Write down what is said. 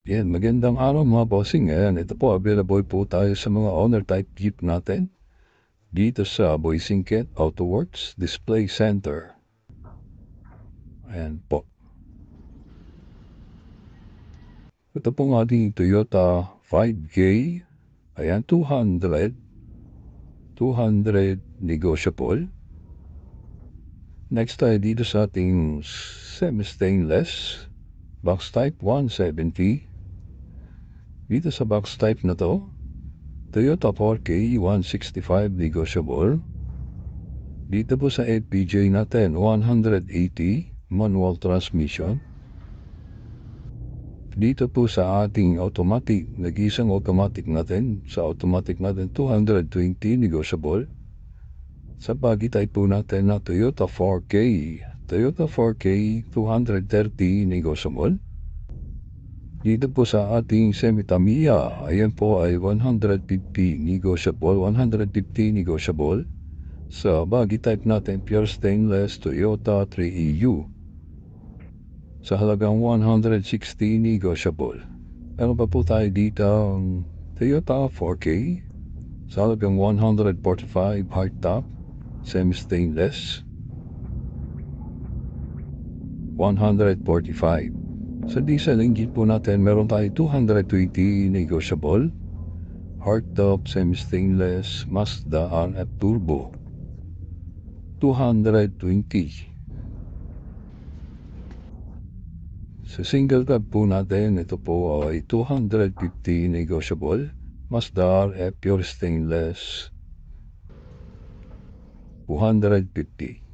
Yan, magandang araw mga bossing. Ayan, ito po, available po tayo sa mga owner type jeep natin dito sa Boisingket Autoworks Display Center. Ayan po. Ito po ang ating Toyota 5K. Ayan, 200 negotiable. Next tayo dito sa ating semi-stainless box type 170. Dito sa box type na to, Toyota 4K 165 negotiable. Dito po sa FPJ natin, 180 manual transmission. Dito po sa ating automatic, nag-isang automatic natin, sa automatic natin 220 negotiable. Sa bagi type po natin na Toyota 4K 230 negotiable. Dito po sa ating semi-Tamiya, ayan po ay 150 negotiable. Sa bagi type natin, pure stainless Toyota 3EU. Sa halagang 160 negotiable. Meron pa po tayo dito ang Toyota 4K sa halagang 145 hardtop, semi-stainless. 145. Sa diesel engine po natin, meron tayo 220 negotiable. Hardtop, semi-stainless, Mazda RF Turbo. 220. Sa single cab po natin, ito po ay 250 negotiable. Mazda RF Pure Stainless. 250.